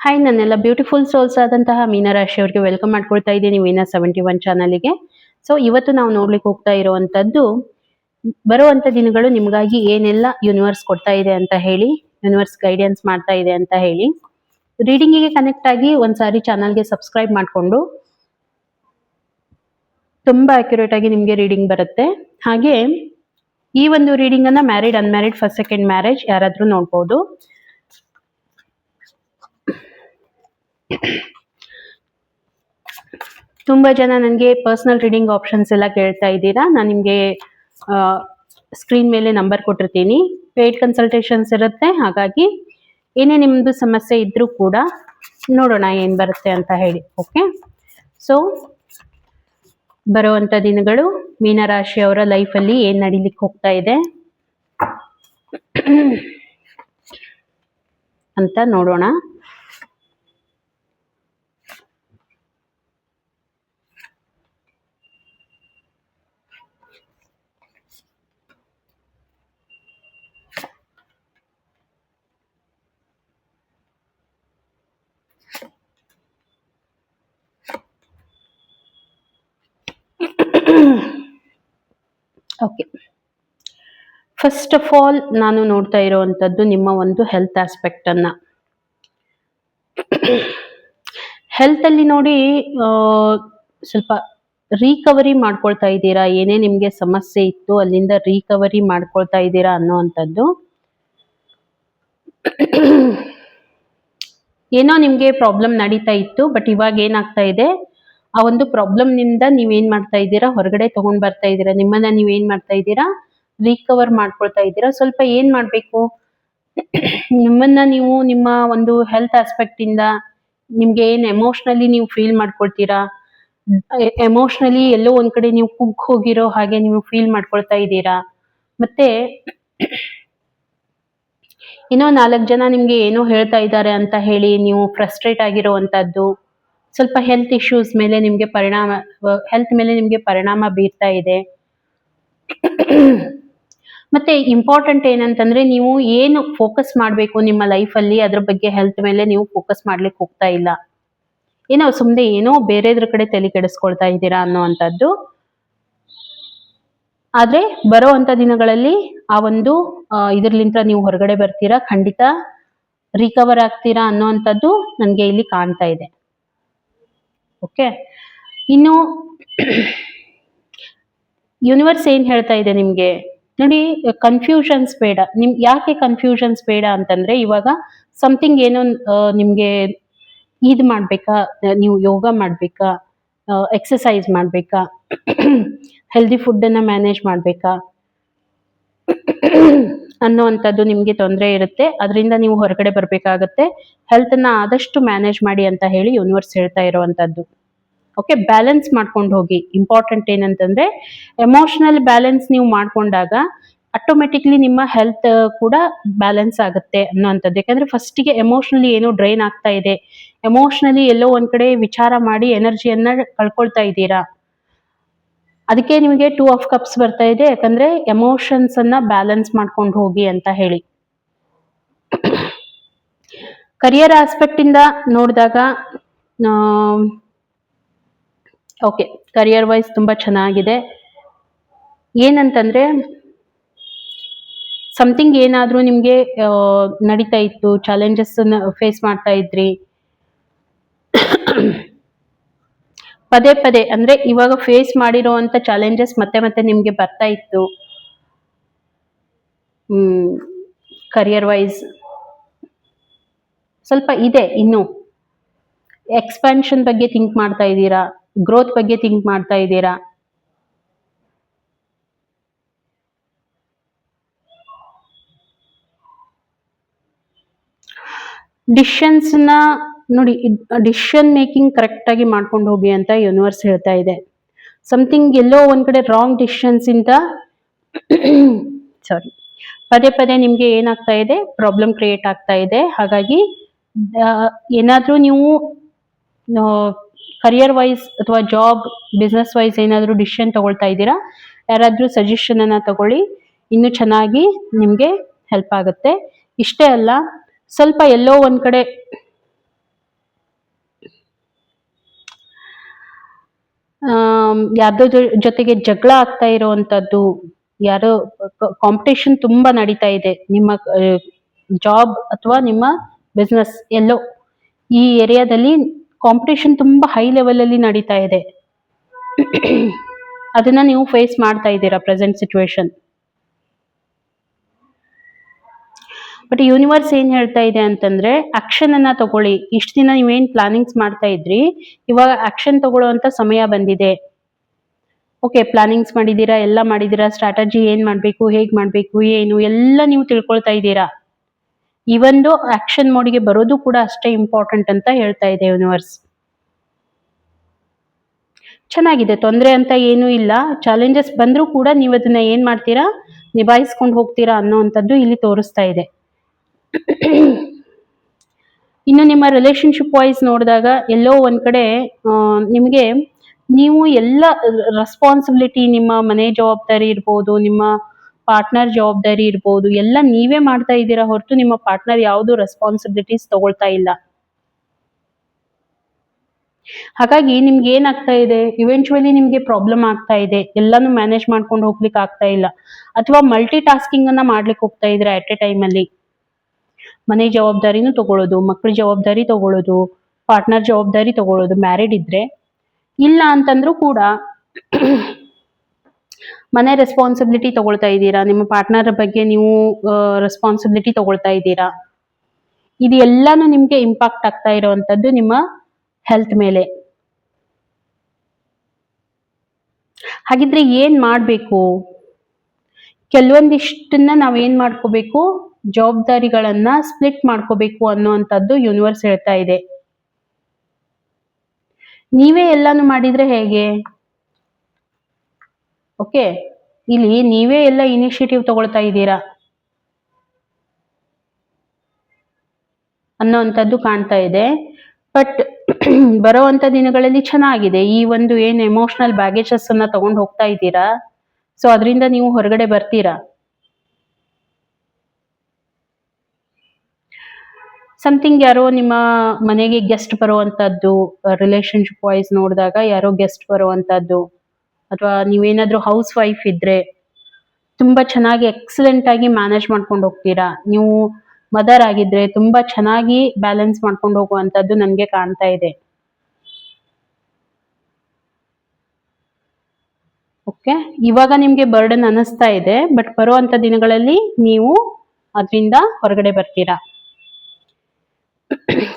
Hi, ನನ್ನೆಲ್ಲ beautiful souls ಆದಂತಹ ಮೀನರಾಶಿ ಅವರಿಗೆ ವೆಲ್ಕಮ್ ಮಾಡ್ಕೊಳ್ತಾ ಇದ್ದೀನಿ ವೀನಾ 71 ಚಾನಲ್ಗೆ. ಸೊ ಇವತ್ತು ನಾವು ನೋಡ್ಲಿಕ್ಕೆ ಹೋಗ್ತಾ ಇರುವಂತದ್ದು ಬರುವಂತ ದಿನಗಳು ನಿಮಗಾಗಿ ಏನೆಲ್ಲ ಯೂನಿವರ್ಸ್ ಕೊಡ್ತಾ ಇದೆ ಅಂತ ಹೇಳಿ, ಯೂನಿವರ್ಸ್ ಗೈಡೆನ್ಸ್ ಮಾಡ್ತಾ ಇದೆ ಅಂತ ಹೇಳಿ. ರೀಡಿಂಗಿಗೆ ಕನೆಕ್ಟ್ ಆಗಿ ಒಂದ್ಸಾರಿ ಚಾನಲ್ಗೆ ಸಬ್ಸ್ಕ್ರೈಬ್ ಮಾಡಿಕೊಂಡು ತುಂಬಾ ಅಕ್ಯುರೇಟ್ ಆಗಿ ನಿಮ್ಗೆ ರೀಡಿಂಗ್ ಬರುತ್ತೆ. ಹಾಗೆ ಈ ಒಂದು ರೀಡಿಂಗ್ ಅನ್ನ married, unmarried, first second marriage ಯಾರಾದ್ರೂ ನೋಡ್ಬೋದು. ತುಂಬಾ ಜನ ನನಗೆ ಪರ್ಸನಲ್ ರೀಡಿಂಗ್ ಆಪ್ಷನ್ಸ್ ಎಲ್ಲ ಕೇಳ್ತಾ ಇದ್ದೀರಾ. ನಾನು ನಿಮಗೆ ಸ್ಕ್ರೀನ್ ಮೇಲೆ ನಂಬರ್ ಕೊಟ್ಟಿರ್ತೀನಿ. ಪೇಯ್ಡ್ ಕನ್ಸಲ್ಟೇಷನ್ಸ್ ಇರುತ್ತೆ. ಹಾಗಾಗಿ ಏನೇ ನಿಮ್ದು ಸಮಸ್ಯೆ ಇದ್ರೂ ಕೂಡ ನೋಡೋಣ ಏನ್ ಬರುತ್ತೆ ಅಂತ ಹೇಳಿ. ಓಕೆ, ಸೊ ಬರುವಂತ ದಿನಗಳು ಮೀನರಾಶಿ ಅವರ ಲೈಫಲ್ಲಿ ಏನ್ ನಡೀಲಿಕ್ಕೆ ಹೋಗ್ತಾ ಇದೆ ಅಂತ ನೋಡೋಣ. ಓಕೆ, ಫಸ್ಟ್ ಆಫ್ ಆಲ್ ನಾನು ನೋಡ್ತಾ ಇರುವಂತದ್ದು ನಿಮ್ಮ ಒಂದು ಹೆಲ್ತ್ ಆಸ್ಪೆಕ್ಟ್ ಅನ್ನ. ಹೆಲ್ತ್ ಅಲ್ಲಿ ನೋಡಿ, ಸ್ವಲ್ಪ ರಿಕವರಿ ಮಾಡ್ಕೊಳ್ತಾ ಇದ್ದೀರಾ. ಏನೇ ನಿಮ್ಗೆ ಸಮಸ್ಯೆ ಇತ್ತು ಅಲ್ಲಿಂದ ರಿಕವರಿ ಮಾಡ್ಕೊಳ್ತಾ ಇದ್ದೀರಾ ಅನ್ನೋವಂಥದ್ದು. ಏನೋ ನಿಮ್ಗೆ ಪ್ರಾಬ್ಲಮ್ ನಡೀತಾ ಇತ್ತು, ಬಟ್ ಇವಾಗ ಏನಾಗ್ತಾ ಇದೆ, ಆ ಒಂದು ಪ್ರಾಬ್ಲಮ್ ನಿಂದ ನೀವೇನ್ ಮಾಡ್ತಾ ಇದ್ದೀರಾ, ಹೊರಗಡೆ ತಗೊಂಡ್ ಬರ್ತಾ ಇದ್ದೀರಾ. ನಿಮ್ಮನ್ನ ನೀವೇನ್ ಮಾಡ್ತಾ ಇದ್ದೀರಾ, ರಿಕವರ್ ಮಾಡ್ಕೊಳ್ತಾ ಇದ್ದೀರಾ. ಸ್ವಲ್ಪ ಏನ್ ಮಾಡ್ಬೇಕು, ನಿಮ್ಮನ್ನ ನೀವು ನಿಮ್ಮ ಒಂದು ಹೆಲ್ತ್ ಆಸ್ಪೆಕ್ಟ್ ಇಂದ ನಿಮ್ಗೆ ಏನ್ ಎಮೋಷನಲಿ ನೀವು ಫೀಲ್ ಮಾಡ್ಕೊಳ್ತೀರಾ, ಎಮೋಷನಲಿ ಎಲ್ಲೋ ಒಂದ್ ಕಡೆ ನೀವು ಕುಗ್ಗ್ ಹೋಗಿರೋ ಹಾಗೆ ನೀವು ಫೀಲ್ ಮಾಡ್ಕೊಳ್ತಾ ಇದ್ದೀರಾ. ಮತ್ತೆ ಇನ್ನೂ 4 ಜನ ನಿಮ್ಗೆ ಏನೋ ಹೇಳ್ತಾ ಇದ್ದಾರೆ ಅಂತ ಹೇಳಿ ನೀವು ಫ್ರಸ್ಟ್ರೇಟ್ ಆಗಿರುವಂತದ್ದು, ಸ್ವಲ್ಪ ಹೆಲ್ತ್ ಇಶ್ಯೂಸ್ ಮೇಲೆ ನಿಮ್ಗೆ ಹೆಲ್ತ್ ಮೇಲೆ ನಿಮ್ಗೆ ಪರಿಣಾಮ ಬೀರ್ತಾ ಇದೆ. ಮತ್ತೆ ಇಂಪಾರ್ಟೆಂಟ್ ಏನಂತಂದ್ರೆ, ನೀವು ಏನು ಫೋಕಸ್ ಮಾಡ್ಬೇಕು ನಿಮ್ಮ ಲೈಫಲ್ಲಿ ಅದ್ರ ಬಗ್ಗೆ ಹೆಲ್ತ್ ಮೇಲೆ ನೀವು ಫೋಕಸ್ ಮಾಡ್ಲಿಕ್ಕೆ ಹೋಗ್ತಾ ಇಲ್ಲ. ಏನೋ ಸುಮ್ಮನೆ ಏನೋ ಬೇರೆದ್ರ ಕಡೆ ತಲೆ ಕೆಡಿಸ್ಕೊಳ್ತಾ ಇದ್ದೀರಾ ಅನ್ನೋವಂಥದ್ದು. ಆದ್ರೆ ಬರೋವಂಥ ದಿನಗಳಲ್ಲಿ ಆ ಒಂದು ಇದ್ರಲಿಂದ ನೀವು ಹೊರಗಡೆ ಬರ್ತೀರಾ, ಖಂಡಿತ ರಿಕವರ್ ಆಗ್ತೀರಾ ಅನ್ನೋವಂಥದ್ದು ನನಗೆ ಇಲ್ಲಿ ಕಾಣ್ತಾ ಇದೆ. ಓಕೆ, ಇನ್ನು ಯೂನಿವರ್ಸ್ ಏನ್ ಹೇಳ್ತಾ ಇದೆ ನಿಮ್ಗೆ ನೋಡಿ, ಕನ್ಫ್ಯೂಷನ್ಸ್ ಬೇಡ. ಯಾಕೆ ಕನ್ಫ್ಯೂಷನ್ಸ್ ಬೇಡ ಅಂತಂದ್ರೆ, ಇವಾಗ ಸಮಥಿಂಗ್ ಏನೋ ನಿಮ್ಗೆ ಇದ್ ಮಾಡ್ಬೇಕಾ, ನೀವು ಯೋಗ ಮಾಡ್ಬೇಕಾ, ಎಕ್ಸಸೈಸ್ ಮಾಡ್ಬೇಕಾ, ಹೆಲ್ದಿ ಫುಡ್ ಅನ್ನ ಮ್ಯಾನೇಜ್ ಮಾಡ್ಬೇಕಾ ಅನ್ನೋವಂಥದ್ದು ನಿಮ್ಗೆ ತೊಂದರೆ ಇರುತ್ತೆ. ಅದರಿಂದ ನೀವು ಹೊರಗಡೆ ಬರ್ಬೇಕಾಗತ್ತೆ. ಹೆಲ್ತ್ ಅನ್ನ ಆದಷ್ಟು ಮ್ಯಾನೇಜ್ ಮಾಡಿ ಅಂತ ಹೇಳಿ ಯೂನಿವರ್ಸ್ ಹೇಳ್ತಾ ಇರುವಂತದ್ದು. ಓಕೆ, ಬ್ಯಾಲೆನ್ಸ್ ಮಾಡ್ಕೊಂಡು ಹೋಗಿ. ಇಂಪಾರ್ಟೆಂಟ್ ಏನಂತಂದ್ರೆ, ಎಮೋಷನಲ್ ಬ್ಯಾಲೆನ್ಸ್ ನೀವು ಮಾಡ್ಕೊಂಡಾಗ ಆಟೋಮೆಟಿಕ್ಲಿ ನಿಮ್ಮ ಹೆಲ್ತ್ ಕೂಡ ಬ್ಯಾಲೆನ್ಸ್ ಆಗುತ್ತೆ ಅನ್ನೋಂಥದ್ದು. ಯಾಕಂದ್ರೆ ಫಸ್ಟಿಗೆ ಎಮೋಷನಲಿ ಏನೋ ಡ್ರೈನ್ ಆಗ್ತಾ ಇದೆ, ಎಮೋಷನಲಿ ಎಲ್ಲೋ ಒಂದ್ ಕಡೆ ವಿಚಾರ ಮಾಡಿ ಎನರ್ಜಿಯನ್ನ ಕಳ್ಕೊಳ್ತಾ ಇದ್ದೀರಾ. ಅದಕ್ಕೆ ನಿಮಗೆ 2 ಆಫ್ ಕಪ್ಸ್ ಬರ್ತಾ ಇದೆ. ಯಾಕಂದ್ರೆ ಎಮೋಷನ್ಸ್ ಅನ್ನ ಬ್ಯಾಲೆನ್ಸ್ ಮಾಡ್ಕೊಂಡು ಹೋಗಿ ಅಂತ ಹೇಳಿ. ಕರಿಯರ್ ಆಸ್ಪೆಕ್ಟ್ ಇಂದ ನೋಡಿದಾಗ, ಓಕೆ, ಕರಿಯರ್ ವೈಸ್ ತುಂಬಾ ಚೆನ್ನಾಗಿದೆ. ಏನಂತಂದ್ರೆ, ಸಮಥಿಂಗ್ ಏನಾದ್ರೂ ನಿಮ್ಗೆ ನಡೀತಾ ಇತ್ತು, ಚಾಲೆಂಜಸ್ ಫೇಸ್ ಮಾಡ್ತಾ ಇದ್ರಿ, ಪದೇ ಪದೇ ಅಂದ್ರೆ ಇವಾಗ ಫೇಸ್ ಮಾಡಿರೋಂತ ಚಾಲೆಂಜಸ್ ಮತ್ತೆ ಮತ್ತೆ ನಿಮ್ಗೆ ಬರ್ತಾ ಇತ್ತು. ಕರಿಯರ್ ವೈಸ್ ಸ್ವಲ್ಪ ಇದೆ. ಇನ್ನು ಎಕ್ಸ್ಪಾನ್ಷನ್ ಬಗ್ಗೆ ಥಿಂಕ್ ಮಾಡ್ತಾ ಇದ್ದೀರಾ, ಗ್ರೋತ್ ಬಗ್ಗೆ ಥಿಂಕ್ ಮಾಡ್ತಾ ಇದ್ದೀರಾ. ಡಿಸಿಷನ್ಸ್ ನ ನೋಡಿ, ಡಿಸಿಷನ್ ಮೇಕಿಂಗ್ ಕರೆಕ್ಟ್ ಆಗಿ ಮಾಡ್ಕೊಂಡು ಹೋಗಿ ಅಂತ ಯೂನಿವರ್ಸ್ ಹೇಳ್ತಾ ಇದೆ. ಸಮಥಿಂಗ್ ಎಲ್ಲೋ ಒಂದ್ ಕಡೆ ರಾಂಗ್ ಡಿಸಿಷನ್ಸ್ ಇಂದ ಸಾರಿ, ಪದೇ ಪದೇ ನಿಮ್ಗೆ ಏನಾಗ್ತಾ ಇದೆ, ಪ್ರಾಬ್ಲಮ್ ಕ್ರಿಯೇಟ್ ಆಗ್ತಾ ಇದೆ. ಹಾಗಾಗಿ ಏನಾದ್ರೂ ನೀವು ಕರಿಯರ್ ವೈಸ್ ಅಥವಾ ಜಾಬ್ ಬಿಸ್ನೆಸ್ ವೈಸ್ ಏನಾದ್ರೂ ಡಿಸಿಷನ್ ತಗೊಳ್ತಾ ಇದ್ದೀರಾ, ಯಾರಾದ್ರೂ ಸಜೆಷನ್ ಅನ್ನ ತಗೊಳ್ಳಿ, ಇನ್ನು ಚೆನ್ನಾಗಿ ನಿಮ್ಗೆ ಹೆಲ್ಪ್ ಆಗುತ್ತೆ. ಇಷ್ಟೇ ಅಲ್ಲ, ಸ್ವಲ್ಪ ಎಲ್ಲೋ ಒಂದ್ ಕಡೆ ಯಾರ್ದೋ ಜೊತೆಗೆ ಜಗಳ ಆಗ್ತಾ ಇರುವಂತದ್ದು, ಯಾರೋ ಕಾಂಪಿಟೇಷನ್ ತುಂಬಾ ನಡೀತಾ ಇದೆ ನಿಮ್ಮ ಜಾಬ್ ಅಥವಾ ನಿಮ್ಮ ಬಿಸ್ನೆಸ್ ಎಲ್ಲೋ ಈ ಏರಿಯಾದಲ್ಲಿ ಕಾಂಪಿಟೇಷನ್ ತುಂಬಾ ಹೈ ಲೆವೆಲ್ ಅಲ್ಲಿ ನಡೀತಾ ಇದೆ. ಅದನ್ನ ನೀವು ಫೇಸ್ ಮಾಡ್ತಾ ಇದ್ದೀರಾ ಪ್ರೆಸೆಂಟ್ ಸಿಚುವೇಶನ್. ಬಟ್ ಯೂನಿವರ್ಸ್ ಏನ್ ಹೇಳ್ತಾ ಇದೆ ಅಂತಂದ್ರೆ ಆಕ್ಷನ್ ಅನ್ನ ತಗೊಳ್ಳಿ. ಇಷ್ಟ ದಿನ ನೀವೇನ್ ಪ್ಲಾನಿಂಗ್ಸ್ ಮಾಡ್ತಾ ಇದ್ರಿ, ಇವಾಗ ಆಕ್ಷನ್ ತಗೊಳ್ಳುವಂತ ಸಮಯ ಬಂದಿದೆ. ಓಕೆ, ಪ್ಲಾನಿಂಗ್ಸ್ ಮಾಡಿದೀರಾ, ಎಲ್ಲ ಮಾಡಿದೀರಾ, ಸ್ಟ್ರಾಟಜಿ ಏನ್ ಮಾಡ್ಬೇಕು, ಹೇಗ್ ಮಾಡ್ಬೇಕು, ಏನು ಎಲ್ಲ ನೀವು ತಿಳ್ಕೊಳ್ತಾ ಇದ್ದೀರಾ. ಈ ಒಂದು ಆಕ್ಷನ್ ಮೋಡಿಗೆ ಬರೋದು ಕೂಡ ಅಷ್ಟೇ ಇಂಪಾರ್ಟೆಂಟ್ ಅಂತ ಹೇಳ್ತಾ ಇದೆ ಯೂನಿವರ್ಸ್. ಚೆನ್ನಾಗಿದೆ, ತೊಂದರೆ ಅಂತ ಏನೂ ಇಲ್ಲ. ಚಾಲೆಂಜಸ್ ಬಂದ್ರೂ ಕೂಡ ನೀವು ಅದನ್ನ ಏನ್ ಮಾಡ್ತೀರಾ, ನಿಭಾಯಿಸ್ಕೊಂಡು ಹೋಗ್ತೀರಾ ಅನ್ನೋವಂಥದ್ದು ಇಲ್ಲಿ ತೋರಿಸ್ತಾ ಇದೆ. ಇನ್ನು ನಿಮ್ಮ ರಿಲೇಶನ್ಶಿಪ್ ವೈಸ್ ನೋಡಿದಾಗ ಎಲ್ಲೋ ಒಂದ್ ಕಡೆ ನಿಮಗೆ ನೀವು ಎಲ್ಲ ರೆಸ್ಪಾನ್ಸಿಬಿಲಿಟಿ, ನಿಮ್ಮ ಮನೆ ಜವಾಬ್ದಾರಿ ಇರ್ಬೋದು, ನಿಮ್ಮ ಪಾರ್ಟ್ನರ್ ಜವಾಬ್ದಾರಿ ಇರ್ಬೋದು, ಎಲ್ಲ ನೀವೇ ಮಾಡ್ತಾ ಇದ್ದೀರಾ ಹೊರತು ನಿಮ್ಮ ಪಾರ್ಟ್ನರ್ ಯಾವುದು ರೆಸ್ಪಾನ್ಸಿಬಿಲಿಟೀಸ್ ತಗೊಳ್ತಾ ಇಲ್ಲ. ಹಾಗಾಗಿ ನಿಮ್ಗೆ ಏನಾಗ್ತಾ ಇದೆ, ಇವೆಂಚುವಲಿ ನಿಮ್ಗೆ ಪ್ರಾಬ್ಲಮ್ ಆಗ್ತಾ ಇದೆ, ಎಲ್ಲಾನು ಮ್ಯಾನೇಜ್ ಮಾಡ್ಕೊಂಡು ಹೋಗ್ಲಿಕ್ಕೆ ಆಗ್ತಾ ಇಲ್ಲ, ಅಥವಾ ಮಲ್ಟಿ ಟಾಸ್ಕಿಂಗ್ ಅನ್ನ ಮಾಡ್ಲಿಕ್ಕೆ ಹೋಗ್ತಾ ಇದ್ರೆ ಅಟ್ ಎ ಟೈಮ್ ಅಲ್ಲಿ. ಮನೆ ಜವಾಬ್ದಾರಿನೂ ತಗೊಳ್ಳೋದು, ಮಕ್ಕಳ ಜವಾಬ್ದಾರಿ ತಗೊಳ್ಳೋದು, ಪಾರ್ಟ್ನರ್ ಜವಾಬ್ದಾರಿ ತಗೊಳ್ಳೋದು ಮ್ಯಾರಿಡ್ ಇದ್ರೆ. ಇಲ್ಲ ಅಂತಂದ್ರೂ ಕೂಡ ಮನೆ ರೆಸ್ಪಾನ್ಸಿಬಿಲಿಟಿ ತಗೊಳ್ತಾ ಇದ್ದೀರಾ, ನಿಮ್ಮ ಪಾರ್ಟ್ನರ್ ಬಗ್ಗೆ ನೀವು ರೆಸ್ಪಾನ್ಸಿಬಿಲಿಟಿ ತಗೊಳ್ತಾ ಇದ್ದೀರಾ. ಇದು ಎಲ್ಲಾನು ನಿಮ್ಗೆ ಇಂಪ್ಯಾಕ್ಟ್ ಆಗ್ತಾ ಇರುವಂತದ್ದು ನಿಮ್ಮ ಹೆಲ್ತ್ ಮೇಲೆ. ಹಾಗಿದ್ರೆ ಏನ್ ಮಾಡ್ಬೇಕು? ಕೆಲವೊಂದಿಷ್ಟನ್ನ ನಾವೇನ್ ಮಾಡ್ಕೋಬೇಕು, ಜವಾಬ್ದಾರಿಗಳನ್ನ ಸ್ಪ್ಲಿಟ್ ಮಾಡ್ಕೋಬೇಕು ಅನ್ನುವಂಥದ್ದು ಯೂನಿವರ್ಸ್ ಹೇಳ್ತಾ ಇದೆ. ನೀವೇ ಎಲ್ಲಾನು ಮಾಡಿದ್ರೆ ಹೇಗೆ? ಓಕೆ, ಇಲ್ಲಿ ನೀವೇ ಎಲ್ಲ ಇನಿಷಿಯೇಟಿವ್ ತಗೊಳ್ತಾ ಇದ್ದೀರಾ ಅನ್ನೋವಂಥದ್ದು ಕಾಣ್ತಾ ಇದೆ. ಬಟ್ ಬರುವಂತ ದಿನಗಳಲ್ಲಿ ಚೆನ್ನಾಗಿದೆ. ಈ ಒಂದು ಏನ್ ಎಮೋಷನಲ್ ಬ್ಯಾಗೇಜಸ್ ಅನ್ನ ತಗೊಂಡು ಹೋಗ್ತಾ ಇದ್ದೀರಾ, ಸೊ ಅದರಿಂದ ನೀವು ಹೊರಗಡೆ ಬರ್ತೀರಾ. ಸಮಥಿಂಗ್ ಯಾರೋ ನಿಮ್ಮ ಮನೆಗೆ ಗೆಸ್ಟ್ ಬರುವಂತದ್ದು, ರಿಲೇಶನ್ಶಿಪ್ ವೈಸ್ ನೋಡಿದಾಗ ಯಾರೋ ಗೆಸ್ಟ್ ಬರುವಂತದ್ದು, ಅಥವಾ ನೀವೇನಾದ್ರೂ ಹೌಸ್ ವೈಫ್ ಇದ್ರೆ ತುಂಬಾ ಚೆನ್ನಾಗಿ ಎಕ್ಸಲೆಂಟ್ ಆಗಿ ಮ್ಯಾನೇಜ್ ಮಾಡ್ಕೊಂಡು ಹೋಗ್ತೀರಾ. ನೀವು ಮದರ್ ಆಗಿದ್ರೆ ತುಂಬಾ ಚೆನ್ನಾಗಿ ಬ್ಯಾಲೆನ್ಸ್ ಮಾಡ್ಕೊಂಡು ಹೋಗುವಂತದ್ದು ನನ್ಗೆ ಕಾಣ್ತಾ ಇದೆ. ಓಕೆ, ಇವಾಗ ನಿಮ್ಗೆ ಬರ್ಡನ್ ಅನಿಸ್ತಾ ಇದೆ, ಬಟ್ ಬರುವಂತ ದಿನಗಳಲ್ಲಿ ನೀವು ಅದರಿಂದ ಹೊರಗಡೆ ಬರ್ತೀರಾ.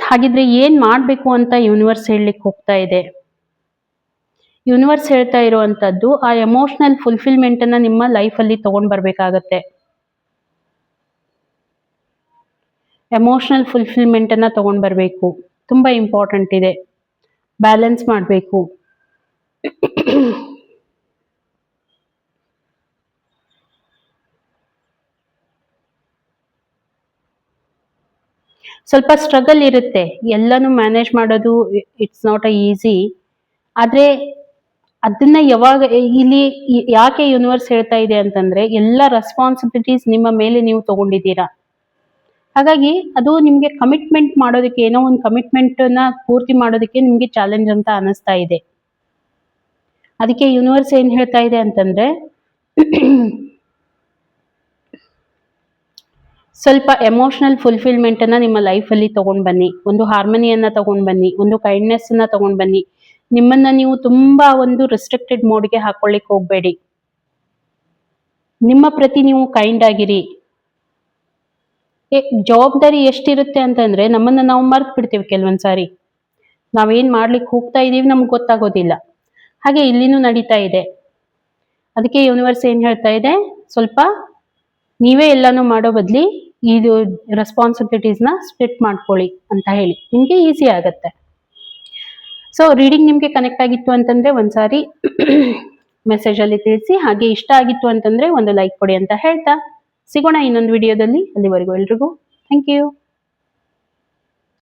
ಹಾಗಿದ್ರೆ ಏನ್ ಮಾಡ್ಬೇಕು ಅಂತ ಯೂನಿವರ್ಸ್ ಹೇಳಲಿಕ್ಕೆ ಹೋಗ್ತಾ ಇದೆ. ಯೂನಿವರ್ಸ್ ಹೇಳ್ತಾ ಇರುವಂತದ್ದು ಆ ಎಮೋಷನಲ್ ಫುಲ್ಫಿಲ್ಮೆಂಟ್ ಅನ್ನ ನಿಮ್ಮ ಲೈಫ್ ಅಲ್ಲಿ ತಗೊಂಡ್ ಬರ್ಬೇಕಾಗತ್ತೆ. ಎಮೋಷನಲ್ ಫುಲ್ಫಿಲ್ಮೆಂಟ್ ಅನ್ನ ತಗೊಂಡ್ ಬರ್ಬೇಕು, ತುಂಬಾ ಇಂಪಾರ್ಟೆಂಟ್ ಇದೆ. ಬ್ಯಾಲೆನ್ಸ್ ಮಾಡಬೇಕು. ಸ್ವಲ್ಪ ಸ್ಟ್ರಗಲ್ ಇರುತ್ತೆ, ಎಲ್ಲಾನು ಮ್ಯಾನೇಜ್ ಮಾಡೋದು ಇಟ್ಸ್ ನಾಟ್ ಅ ಈಸಿ. ಆದ್ರೆ ಅದನ್ನ ಯಾವಾಗ ಇಲ್ಲಿ ಯಾಕೆ ಯೂನಿವರ್ಸ್ ಹೇಳ್ತಾ ಇದೆ ಅಂತಂದ್ರೆ, ಎಲ್ಲ ರೆಸ್ಪಾನ್ಸಿಬಿಲಿಟೀಸ್ ನಿಮ್ಮ ಮೇಲೆ ನೀವು ತಗೊಂಡಿದ್ದೀರಾ. ಹಾಗಾಗಿ ಅದು ನಿಮ್ಗೆ ಕಮಿಟ್ಮೆಂಟ್ ಮಾಡೋದಕ್ಕೆ, ಏನೋ ಒಂದು ಕಮಿಟ್ಮೆಂಟ್ ನ ಪೂರ್ತಿ ಮಾಡೋದಕ್ಕೆ ನಿಮ್ಗೆ ಚಾಲೆಂಜ್ ಅಂತ ಅನಿಸ್ತಾ ಇದೆ. ಅದಕ್ಕೆ ಯೂನಿವರ್ಸ್ ಏನ್ ಹೇಳ್ತಾ ಇದೆ ಅಂತಂದ್ರೆ, ಸ್ವಲ್ಪ ಎಮೋಷನಲ್ ಫುಲ್ಫಿಲ್ಮೆಂಟ್ ಅನ್ನ ನಿಮ್ಮ ಲೈಫ್ ಅಲ್ಲಿ ತಗೊಂಡ್ ಬನ್ನಿ, ಒಂದು ಹಾರ್ಮನಿಯನ್ನ ತಗೊಂಡ್ ಬನ್ನಿ, ಒಂದು ಕೈಂಡ್ನೆಸ್ ಅನ್ನ ತಗೊಂಡ್ ಬನ್ನಿ. ನಿಮ್ಮನ್ನ ನೀವು ತುಂಬಾ ಒಂದು ರೆಸ್ಟ್ರಿಕ್ಟೆಡ್ ಮೋಡ್ಗೆ ಹಾಕೊಳ್ಳಿಕ್ ಹೋಗ್ಬೇಡಿ. ನಿಮ್ಮ ಪ್ರತಿ ನೀವು ಕೈಂಡ್ ಆಗಿರಿ. ಜವಾಬ್ದಾರಿ ಎಷ್ಟಿರುತ್ತೆ ಅಂತಂದ್ರೆ ನಮ್ಮನ್ನ ನಾವು ಮರ್ತ್ ಬಿಡ್ತೀವಿ ಕೆಲವೊಂದ್ಸಾರಿ. ನಾವೇನ್ ಮಾಡ್ಲಿಕ್ಕೆ ಹೋಗ್ತಾ ಇದೀವಿ ನಮ್ಗೆ ಗೊತ್ತಾಗೋದಿಲ್ಲ. ಹಾಗೆ ಇಲ್ಲಿನೂ ನಡೀತಾ ಇದೆ. ಅದಕ್ಕೆ ಯೂನಿವರ್ಸ್ ಏನ್ ಹೇಳ್ತಾ ಇದೆ, ಸ್ವಲ್ಪ ನೀವೇ ಎಲ್ಲಾನು ಮಾಡೋ ಬದ್ಲಿ ಇದು ರೆಸ್ಪಾನ್ಸಿಬಿಲಿಟೀಸ್ನ ಸ್ಪ್ಲಿಟ್ ಮಾಡ್ಕೊಳ್ಳಿ ಅಂತ ಹೇಳಿ, ನಿಮ್ಗೆ ಈಸಿ ಆಗತ್ತೆ. ಸೊ ರೀಡಿಂಗ್ ನಿಮ್ಗೆ ಕನೆಕ್ಟ್ ಆಗಿತ್ತು ಅಂತಂದ್ರೆ ಒಂದ್ಸಾರಿ ಮೆಸೇಜ್ ಅಲ್ಲಿ ತಿಳಿಸಿ. ಹಾಗೆ ಇಷ್ಟ ಆಗಿತ್ತು ಅಂತಂದ್ರೆ ಒಂದು ಲೈಕ್ ಕೊಡಿ ಅಂತ ಹೇಳ್ತಾ ಸಿಗೋಣ ಇನ್ನೊಂದು ವಿಡಿಯೋದಲ್ಲಿ. ಅಲ್ಲಿವರೆಗೂ ಎಲ್ರಿಗೂ ಥ್ಯಾಂಕ್ ಯು.